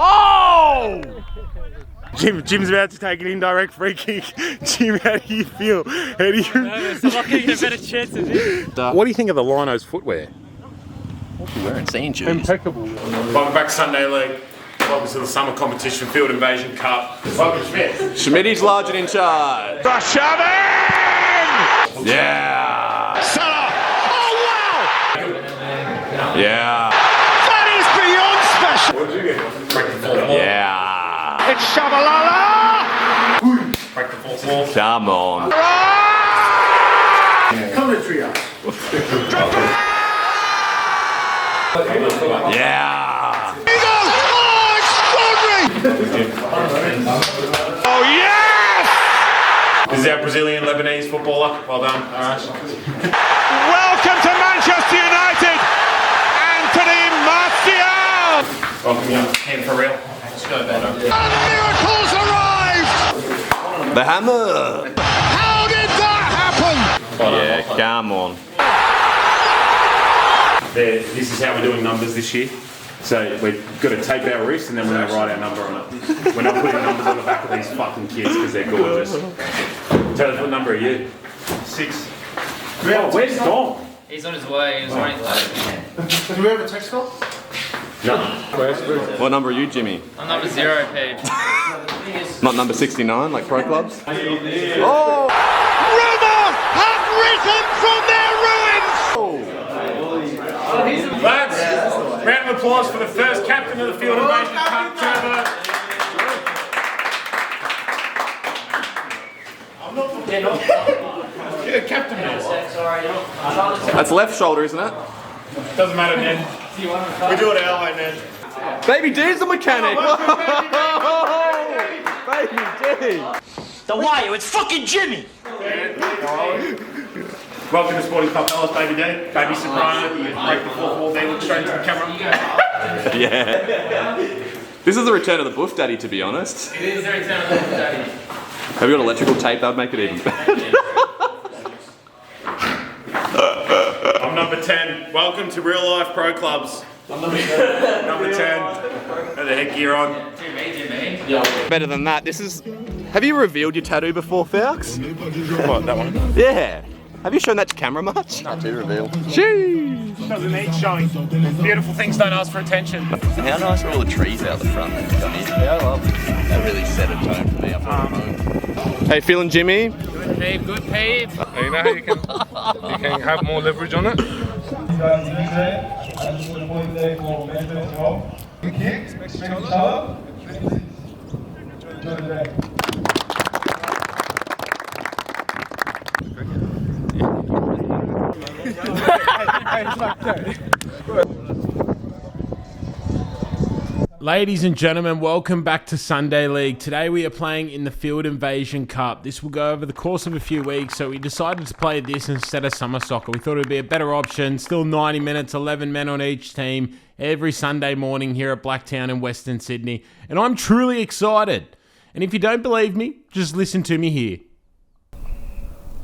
Oh! Jim's about to take an indirect free kick. Jim, how do you feel? How do you... I'm not getting a better chance of it. What do you think of the Linos footwear? What's he wearing? St. Jude's. Impeccable. Welcome back to Sunday League. Welcome to the summer competition, Field Invasion Cup. Welcome Schmidt. Schmitty's large and in charge. Shove in! Yeah! Salah! Oh wow! Yeah! That is beyond special! What did you get? Break the fourth wall. Yeah! It's Shabalala! Break the fourth wall. Come on. Commentary up. Yeah! Eagles! Oh, extraordinary! Oh yes! This is our Brazilian Lebanese footballer. Well done. All right. Welcome to Manchester United, Anthony Martial! Welcome young Ken for real. Let's go better. And miracles arrived! The hammer! How did that happen? Yeah, come on. This is how we're doing numbers this year. So we've got to tape our wrists and then we're going to write our number on it. We're not putting numbers on the back of these fucking kids because they're gorgeous. Tell us what number are you? 6. Oh, where's Dom? He's on his way. He's running late. Do we have a text call? No. What number are you, Jimmy? I'm number 0, Pete. Not number 69, like pro clubs? Oh! Roma have risen from their ruins! Lads, round of applause for the first captain of the Field Invasion Cup, Turbo. Yeah, captain. That's left shoulder, isn't it? Doesn't matter, man. We do it our way, man. Baby D's the mechanic! Baby D! The wire, it's fucking Jimmy! Welcome to Sporting Club Helos, Baby D. Baby Soprano. You break the fourth wall there, look straight into the camera. Yeah. This is the return of the Buff Daddy, to be honest. It is the return of the daddy. Have you got electrical tape? That would make it even better. I'm number 10. Welcome to real life pro clubs. I'm number 10. Number 10. Got the headgear on. Better than that, this is... Have you revealed your tattoo before, Faux? What, that one? Yeah. Have you shown that to camera much? Not too revealed. Jeez. Doesn't need showing. Beautiful things don't ask for attention. How nice are all the trees out the front? Yeah, I love it. That really set a tone for me up on the moon. How you feeling, Jimmy? Good, Pete. Good, Pete. You know how you can have more leverage on it? Ladies and gentlemen, welcome back to Sunday League. Today we are playing in the Field Invasion Cup. This will go over the course of a few weeks, so we decided to play this instead of summer soccer. We thought it would be a better option. Still 90 minutes, 11 men on each team, every Sunday morning here at Blacktown in Western Sydney. And I'm truly excited. And if you don't believe me, just listen to me here.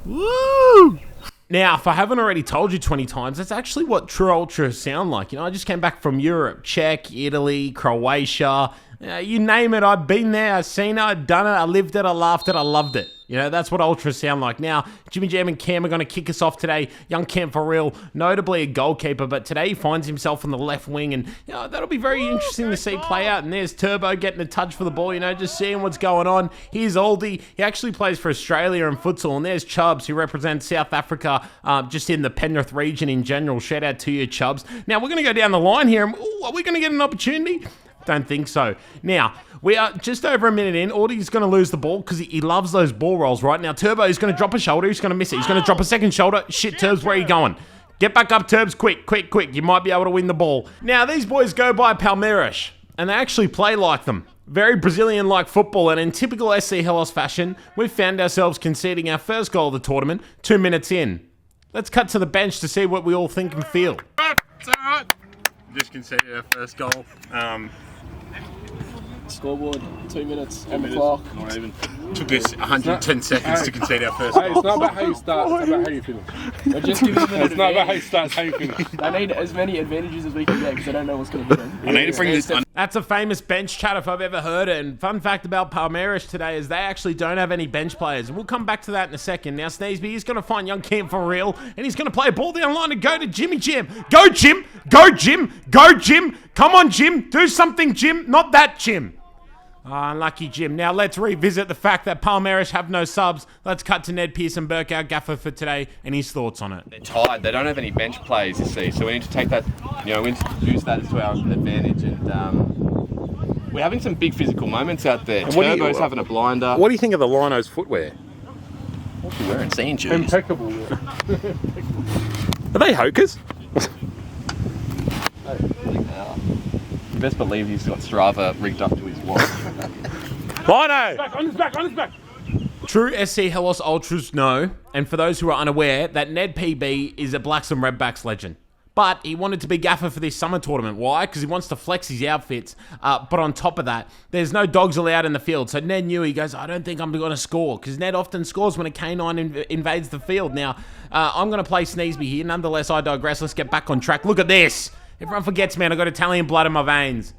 Woo! Now, if I haven't already told you 20 times, that's actually what true ultras sound like. You know, I just came back from Europe, Czech, Italy, Croatia, you name it. I've been there, I've seen it, I've done it, I lived it, I laughed it, I loved it. You know, that's what ultras sound like. Now, JimmyJam and Cam are going to kick us off today. Young Cam for real, notably a goalkeeper, but today he finds himself on the left wing, and you know, that'll be very interesting to see play out. And there's Turbo getting a touch for the ball, you know, just seeing what's going on. Here's Aldi, he actually plays for Australia in futsal, and there's Chubbs, who represents South Africa, just in the Penrith region in general. Shout out to you, Chubbs. Now, we're going to go down the line here, and are we going to get an opportunity? Don't think so. Now, we are just over a minute in. Audie's going to lose the ball because he loves those ball rolls, right? Now, Turbo is going to drop a shoulder. He's going to miss it. He's going to drop a second shoulder. Shit, Turbs, where are you going? Get back up, Turbs. Quick, quick, quick. You might be able to win the ball. Now, these boys go by Palmeiras, and they actually play like them. Very Brazilian-like football, and in typical SC Helos fashion, we've found ourselves conceding our first goal of the tournament 2 minutes in. Let's cut to the bench to see what we all think and feel. It's all right. Just conceded our first goal. Scoreboard, 2 minutes, and the clock. Not even. Took us 110 seconds to concede our first Hey, it's not about how you start, it's about how you finish. It's not about how you start, it's how you finish. They need as many advantages as we can get because they don't know what's going to hit them. I need to bring this. That's a famous bench chat if I've ever heard it. And fun fact about Palmeiras today is they actually don't have any bench players. We'll come back to that in a second. Now, Sneesby is going to find young Cam for real, and he's going to play a ball down the line and go to JimmyJam. Go, Jim! Go, Jim! Go, Jim! Come on, Jim! Do something, Jim! Not that, Jim! Unlucky Jim. Now let's revisit the fact that Palmeiras have no subs. Let's cut to Ned Pearson Burke, our gaffer for today, and his thoughts on it. They're tired. They don't have any bench players, you see. So we need to take that, we need to use that to our advantage. And we're having some big physical moments out there. Turbo's having a blinder. What do you think of the Lino's footwear? What's he wearing? Seeing shoes. Impeccable. Are they hokers? You best believe he's got Strava rigged up to his watch. Lino! On his back. True SC Helos Ultras know, and for those who are unaware, that Ned PB is a Blacks and Redbacks legend. But he wanted to be gaffer for this summer tournament. Why? Because he wants to flex his outfits. But on top of that, there's no dogs allowed in the field. So Ned knew, he goes, I don't think I'm going to score. Because Ned often scores when a canine invades the field. Now, I'm going to play Sneesby here. Nonetheless, I digress. Let's get back on track. Look at this. Everyone forgets, man, I've got Italian blood in my veins.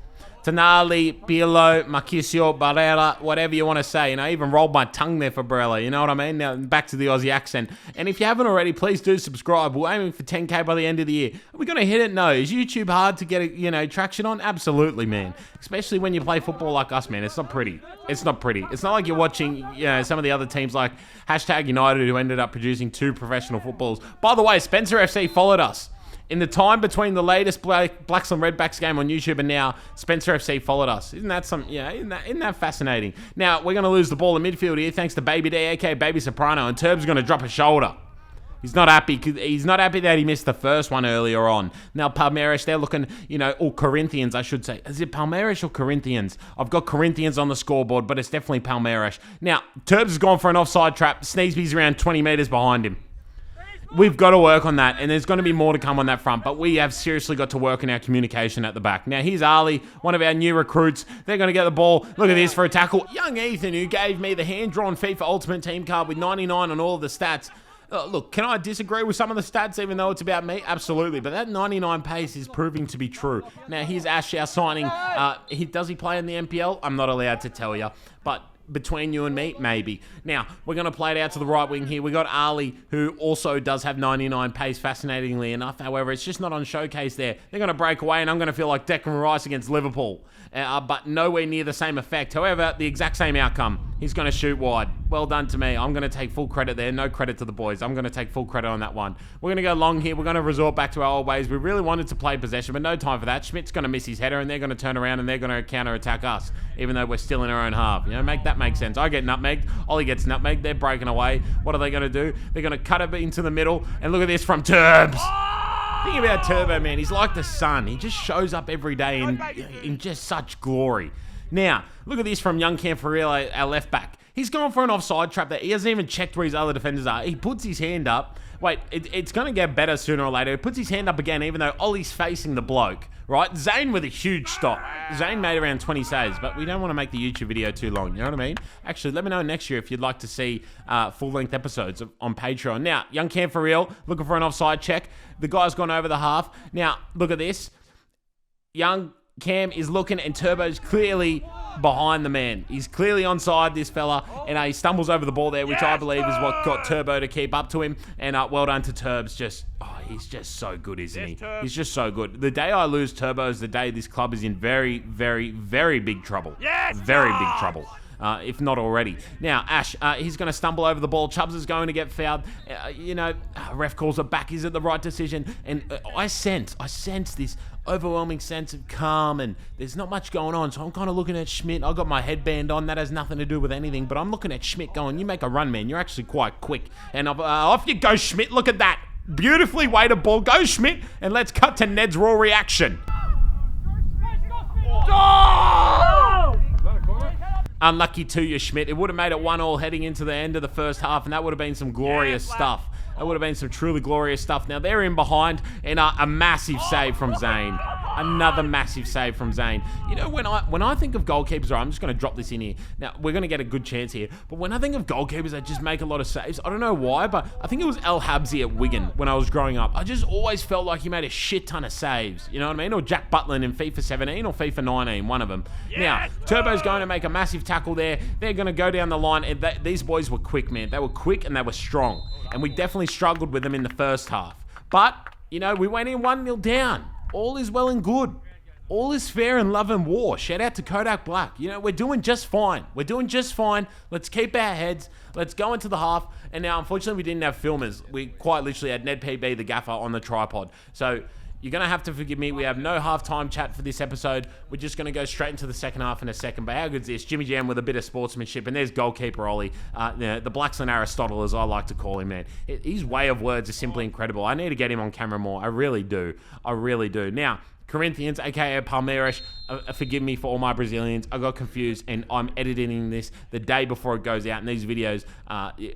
Tonali, Pirlo, Marchisio, Barella, whatever you want to say. I even rolled my tongue there for Barella, you know what I mean? Now, back to the Aussie accent. And if you haven't already, please do subscribe. We're aiming for 10K by the end of the year. Are we going to hit it? No. Is YouTube hard to get, traction on? Absolutely, man. Especially when you play football like us, man. It's not pretty. It's not pretty. It's not like you're watching, some of the other teams like #United who ended up producing 2 professional footballs. By the way, Spencer FC followed us. In the time between the latest Blacks and Redbacks game on YouTube and now, Spencer FC followed us. Isn't that isn't that fascinating? Now, we're going to lose the ball in midfield here thanks to Baby D, aka Baby Soprano, and Turb's going to drop a shoulder. He's not happy. He's not happy that he missed the first one earlier on. Now, Palmeiras, they're looking, or Corinthians, I should say. Is it Palmeiras or Corinthians? I've got Corinthians on the scoreboard, but it's definitely Palmeiras. Now, Turbs has gone for an offside trap. Sneesby's around 20 metres behind him. We've got to work on that, and there's going to be more to come on that front, but we have seriously got to work on our communication at the back. Now, here's Ali, one of our new recruits. They're going to get the ball. Look at this for a tackle. Young Ethan, who gave me the hand-drawn FIFA Ultimate Team card with 99 on all of the stats. Look, can I disagree with some of the stats, even though it's about me? Absolutely, but that 99 pace is proving to be true. Now, here's Ash, our signing. Does he play in the NPL? I'm not allowed to tell you, but between you and me, maybe. Now, we're going to play it out to the right wing here. We got Ali, who also does have 99 pace, fascinatingly enough. However, it's just not on showcase there. They're going to break away, and I'm going to feel like Declan Rice against Liverpool. But nowhere near the same effect. However, the exact same outcome. He's going to shoot wide. Well done to me. I'm going to take full credit there. No credit to the boys. I'm going to take full credit on that one. We're going to go long here. We're going to resort back to our old ways. We really wanted to play possession, but no time for that. Schmidt's going to miss his header, and they're going to turn around, and they're going to counter-attack us, even though we're still in our own half. Make that make sense. I get nutmegged. Ollie gets nutmegged. They're breaking away. What are they going to do? They're going to cut it into the middle, and look at this from Turbs. Think about Turbo, man. He's like the sun. He just shows up every day in just such glory. Now, look at this from young Cam for real, our left back. He's gone for an offside trap that he hasn't even checked where his other defenders are. He puts his hand up. Wait, it's going to get better sooner or later. He puts his hand up again, even though Ollie's facing the bloke, right? Zane with a huge stop. Zane made around 20 saves, but we don't want to make the YouTube video too long, you know what I mean? Actually, let me know next year if you'd like to see full-length episodes on Patreon. Now, young Cam for real, looking for an offside check. The guy's gone over the half. Now, look at this. Young Cam is looking, and Turbo's clearly behind the man. He's clearly onside, this fella, and he stumbles over the ball there, which I believe is what got Turbo to keep up to him. And well done to Turbs. He's just so good, isn't he? He's just so good. The day I lose Turbo is the day this club is in very, very, very big trouble. Very big trouble. If not already. Now, Ash, he's going to stumble over the ball. Chubbs is going to get fouled. Ref calls it back. Is it the right decision? And I sense this overwhelming sense of calm, and there's not much going on. So I'm kind of looking at Schmidt. I got my headband on. That has nothing to do with anything, but I'm looking at Schmidt going, you make a run, man. You're actually quite quick. And off you go, Schmidt. Look at that. Beautifully weighted ball. Go, Schmidt. And let's cut to Ned's raw reaction. Oh! Unlucky to you, Schmidt. It would have made it 1-1 heading into the end of the first half, and that would have been some glorious stuff. That would have been some truly glorious stuff. Now, they're in behind, and a massive save from Zane. Another massive save from Zane. You know, when I think of goalkeepers, I'm just going to drop this in here. Now, we're going to get a good chance here. But when I think of goalkeepers that just make a lot of saves, I don't know why, but I think it was El Habsi at Wigan when I was growing up. I just always felt like he made a shit ton of saves. You know what I mean? Or Jack Butland in FIFA 17 or FIFA 19, one of them. Yes, now, Turbo's going to make a massive tackle there. They're going to go down the line. And these boys were quick, man. They were quick and they were strong. And we definitely struggled with them in the first half. But, you know, we went in 1-0 down. All is well and good. All is fair in love and war. Shout out to Kodak Black. You know, we're doing just fine. We're doing just fine. Let's keep our heads. Let's go into the half. And now, unfortunately, we didn't have filmers. We quite literally had Ned PB, the gaffer, on the tripod. So you're going to have to forgive me. We have no halftime chat for this episode. We're just going to go straight into the second half in a second. But how good is this? JimmyJam with a bit of sportsmanship. And there's goalkeeper Ollie. The Blackson Aristotle, as I like to call him, man. His way of words is simply incredible. I need to get him on camera more. I really do. I really do. Now, Corinthians, aka Palmeiras, forgive me for all my Brazilians. I got confused and I'm editing this the day before it goes out. And these videos,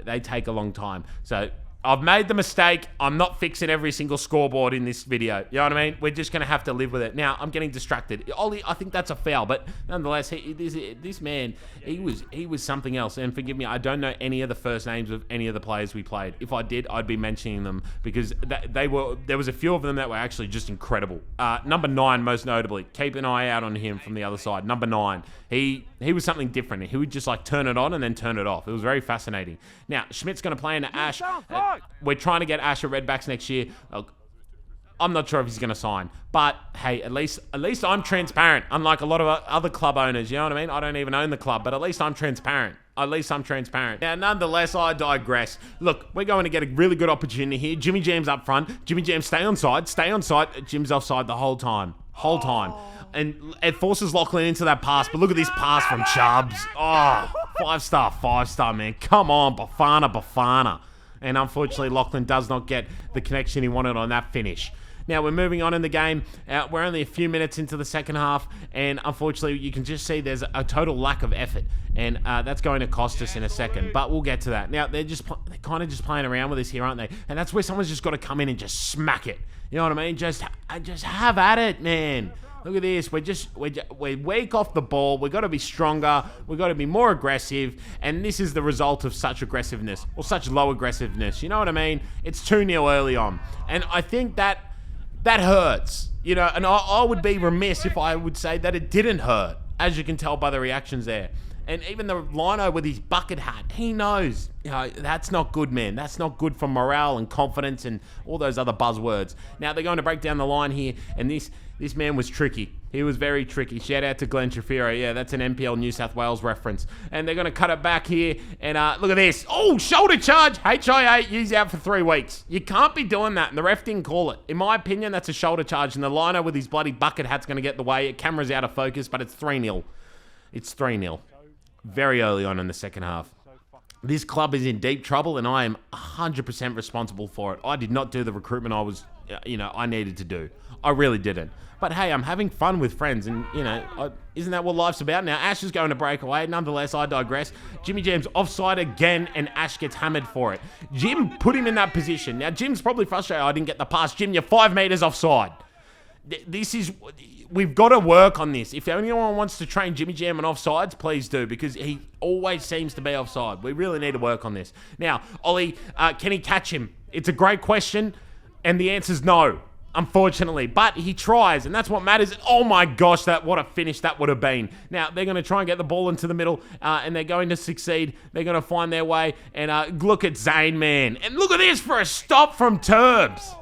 they take a long time. So I've made the mistake. I'm not fixing every single scoreboard in this video. You know what I mean? We're just going to have to live with it. Now, I'm getting distracted. Ollie, I think that's a foul. But nonetheless, this man, he was something else. And forgive me, I don't know any of the first names of any of the players we played. If I did, I'd be mentioning them because there was a few of them that were actually just incredible. Number 9, most notably. Keep an eye out on him from the other side. Number 9. He was something different. He would just like turn it on and then turn it off. It was very fascinating. Now, Schmidt's going to play into Ash. We're trying to get Ash at Redbacks next year. I'm not sure if he's going to sign. But, hey, at least I'm transparent. Unlike a lot of other club owners, you know what I mean? I don't even own the club, but at least I'm transparent. Now, nonetheless, I digress. Look, we're going to get a really good opportunity here. JimmyJam's up front. JimmyJam, stay on side. Jim's offside the whole time. And it forces Lachlan into that pass. But look at this pass from Chubbs. Oh, 5-star, man. Come on, Bafana. And unfortunately, Lachlan does not get the connection he wanted on that finish. Now, we're moving on in the game. We're only a few minutes into the second half. And unfortunately, you can just see there's a total lack of effort. And that's going to cost us in a second. But we'll get to that. Now, they're kind of just playing around with this here, aren't they? And that's where someone's just got to come in and just smack it. You know what I mean? Just have at it, man. Look at this. We're weak off the ball. We've got to be stronger. We've got to be more aggressive. And this is the result of such aggressiveness or such low aggressiveness. You know what I mean? It's 2-0 early on. And I think that hurts. You know, and I would be remiss if I would say that it didn't hurt, as you can tell by the reactions there. And even the lino with his bucket hat, he knows, you know, that's not good, man. That's not good for morale and confidence and all those other buzzwords. Now, they're going to break down the line here, and this man was tricky. He was very tricky. Shout out to Glenn Shafiro. Yeah, that's an NPL New South Wales reference. And they're going to cut it back here, and look at this. Oh, shoulder charge. HIA, he's out for 3 weeks. You can't be doing that, and the ref didn't call it. In my opinion, that's a shoulder charge, and the lino with his bloody bucket hat's going to get the way. Camera's out of focus, but it's 3-0. It's 3-0. Very early on in the second half. This club is in deep trouble, and I am 100% responsible for it. I did not do the recruitment I needed to do. I really didn't. But hey, I'm having fun with friends, and isn't that what life's about? Now, Ash is going to break away. Nonetheless, I digress. JimmyJam's offside again, and Ash gets hammered for it. Jim put him in that position. Now, Jim's probably frustrated. I didn't get the pass. Jim, you're 5 meters offside. We've got to work on this. If anyone wants to train JimmyJam on offsides, please do, because he always seems to be offside. We really need to work on this. Now, Ollie, can he catch him? It's a great question, and the answer's no, unfortunately. But he tries, and that's what matters. Oh my gosh, what a finish that would have been. Now, they're going to try and get the ball into the middle, and they're going to succeed. They're going to find their way, and look at Zane, man. And look at this for a stop from Turbs.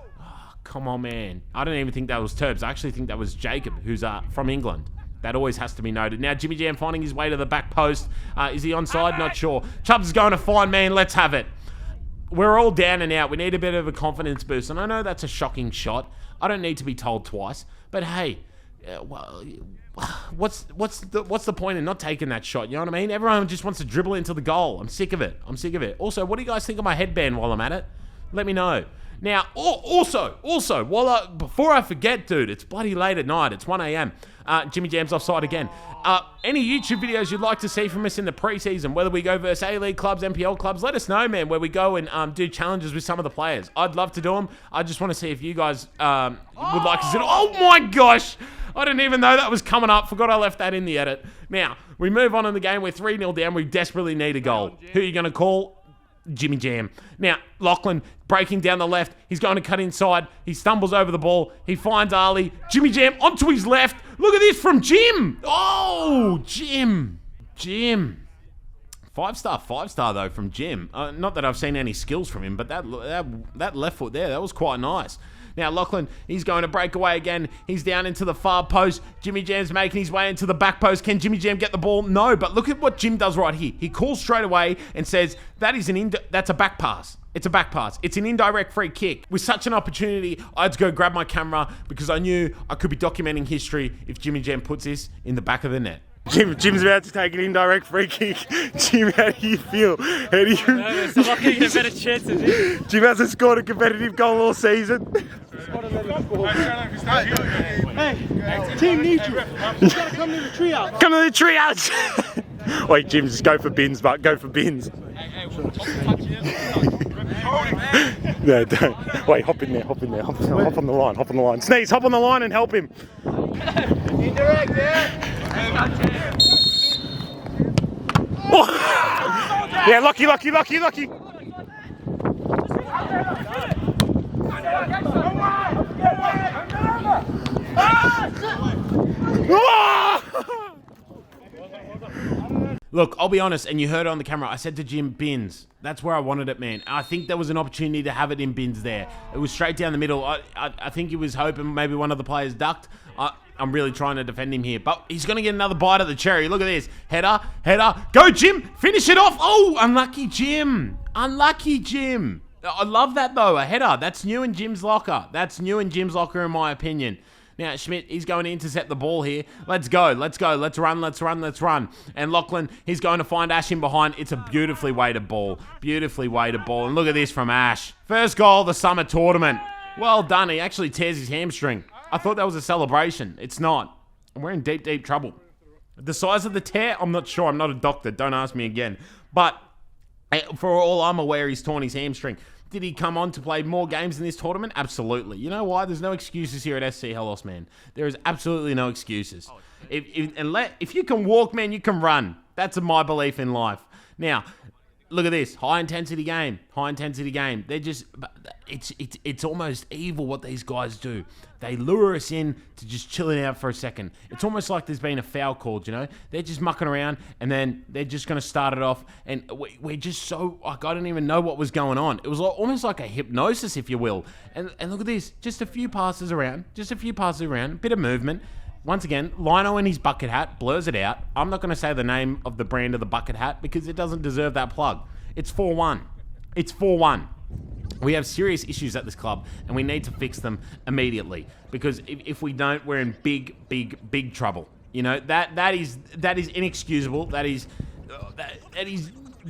Come on, man. I don't even think that was Turbs. I actually think that was Jacob, who's from England. That always has to be noted. Now, JimmyJam finding his way to the back post. Is he onside? Not sure. Chubbs is going to find, man. Let's have it. We're all down and out. We need a bit of a confidence boost. And I know that's a shocking shot. I don't need to be told twice. But hey, what's the point in not taking that shot? You know what I mean? Everyone just wants to dribble into the goal. I'm sick of it. Also, what do you guys think of my headband while I'm at it? Let me know. Now, also, before I forget, dude, it's bloody late at night. It's 1 a.m. JimmyJam's offside again. Any YouTube videos you'd like to see from us in the preseason, whether we go versus A-League clubs, NPL clubs, let us know, man, where we go and do challenges with some of the players. I'd love to do them. I just want to see if you guys would like to see it. Oh, my gosh. I didn't even know that was coming up. Forgot I left that in the edit. Now, we move on in the game. We're 3-0 down. We desperately need a goal. Who are you going to call? JimmyJam. Now, Lachlan breaking down the left. He's going to cut inside. He stumbles over the ball. He finds Ali. JimmyJam onto his left. Look at this from Jim. Oh, Jim. 5-star though from Jim. Not that I've seen any skills from him, but that left foot there, that was quite nice. Now, Lachlan, he's going to break away again. He's down into the far post. JimmyJam's making his way into the back post. Can JimmyJam get the ball? No, but look at what Jim does right here. He calls straight away and says, that's a back pass. It's a back pass. It's an indirect free kick. With such an opportunity, I had to go grab my camera because I knew I could be documenting history if JimmyJam puts this in the back of the net. Jim's about to take an indirect free kick. Jim, how do you feel? How do you... Nervous. I'm not getting a better chance of it. Jim hasn't scored a competitive goal all season. Hey, team needs you. You gotta come to the treehouse. Come to the treehouse. Wait, Jim, just go for bins, but go for bins. No, don't. Wait, hop in there. Hop on the line. Sneeze, hop on the line and help him. Indirect, yeah. Oh. Yeah, lucky. Look, I'll be honest, and you heard it on the camera, I said to Jim, bins. That's where I wanted it, man. I think there was an opportunity to have it in bins there. It was straight down the middle. I think he was hoping maybe one of the players ducked. I'm really trying to defend him here, but he's going to get another bite at the cherry. Look at this. Header. Go, Jim. Finish it off. Oh, unlucky Jim. I love that, though. A header. That's new in Jim's locker. In my opinion. Now, Schmidt, he's going to intercept the ball here. Let's go. Let's run. And Lachlan, he's going to find Ash in behind. It's a beautifully weighted ball. And look at this from Ash. First goal of the summer tournament. Well done. He actually tears his hamstring. I thought that was a celebration. It's not. We're in deep trouble. The size of the tear, I'm not sure. I'm not a doctor. Don't ask me again. But for all I'm aware, he's torn his hamstring. Did he come on to play more games in this tournament? Absolutely. You know why? There's no excuses here at SC Helos, man. There is absolutely no excuses. If you can walk, man, you can run. That's my belief in life. Now, look at this. High intensity game. They're just... It's almost evil what these guys do. They lure us in to just chilling out for a second. It's almost like there's been a foul called, you know? They're just mucking around and then they're just going to start it off. And we're just so... Like, I don't even know what was going on. It was almost like a hypnosis, if you will. And look at this. Just a few passes around. A bit of movement. Once again, Lino in his bucket hat blurs it out. I'm not going to say the name of the brand of the bucket hat because it doesn't deserve that plug. It's 4-1. We have serious issues at this club and we need to fix them immediately because if we don't, we're in big trouble. You know, that is inexcusable. That is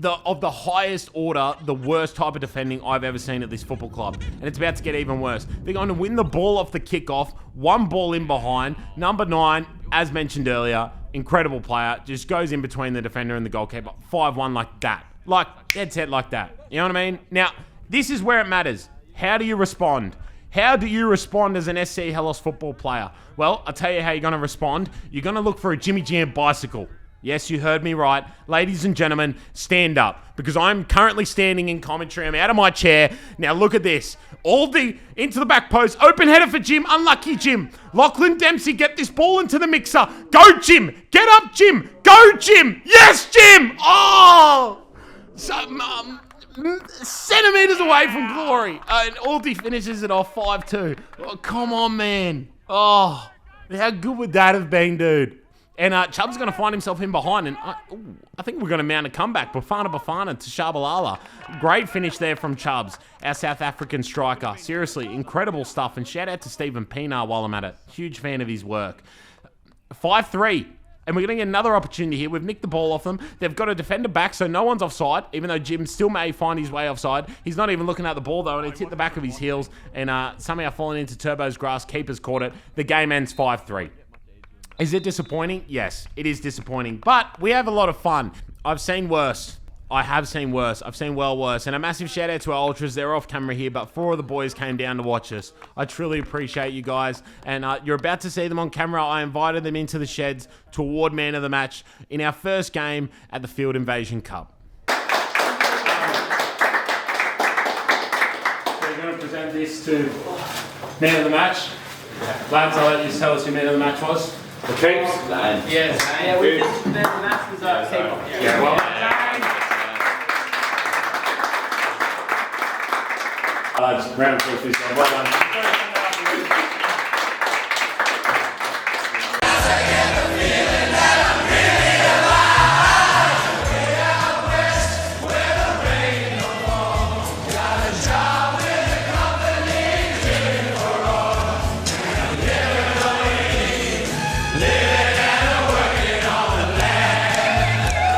of the highest order, the worst type of defending I've ever seen at this football club. And it's about to get even worse. They're going to win the ball off the kickoff, one ball in behind. Number 9, as mentioned earlier, incredible player, just goes in between the defender and the goalkeeper. 5-1 like that. Like, dead set like that. You know what I mean? Now, this is where it matters. How do you respond? How do you respond as an SC Helos football player? Well, I'll tell you how you're going to respond. You're going to look for a JimmyJam bicycle. Yes, you heard me right. Ladies and gentlemen, stand up. Because I'm currently standing in commentary. I'm out of my chair. Now look at this. Into the back post. Open header for Jim. Unlucky Jim. Lachlan Dempsey, get this ball into the mixer. Go, Jim. Get up, Jim. Go, Jim. Yes, Jim. Oh! Centimeters away from glory. And Aldi finishes it off 5-2. Oh, come on, man. Oh, how good would that have been, dude? And Chubb's going to find himself in behind. And I think we're going to mount a comeback. Bafana to Shabalala. Great finish there from Chubbs, our South African striker. Seriously, incredible stuff. And shout out to Stephen Pienaar while I'm at it. Huge fan of his work. 5-3. and we're going to get another opportunity here. We've nicked the ball off them. They've got a defender back, so no one's offside, even though Jim still may find his way offside. He's not even looking at the ball, though, and it's hit the back of his heels and somehow fallen into Turbo's grass. Keeper's caught it. The game ends 5-3. Is it disappointing? Yes, it is disappointing, but we have a lot of fun. I've seen worse. I have seen worse. I've seen well worse. And a massive shout out to our ultras. They're off camera here, but 4 of the boys came down to watch us. I truly appreciate you guys. And you're about to see them on camera. I invited them into the sheds to award man of the match in our first game at the Field Invasion Cup. We're going to present this to man of the match. Lads, I'll let you tell us who man of the match was. The Keeps? Yes. Yeah, we did. The match was Keeper. Yeah, well. Lads, round of applause for yourself. Well done.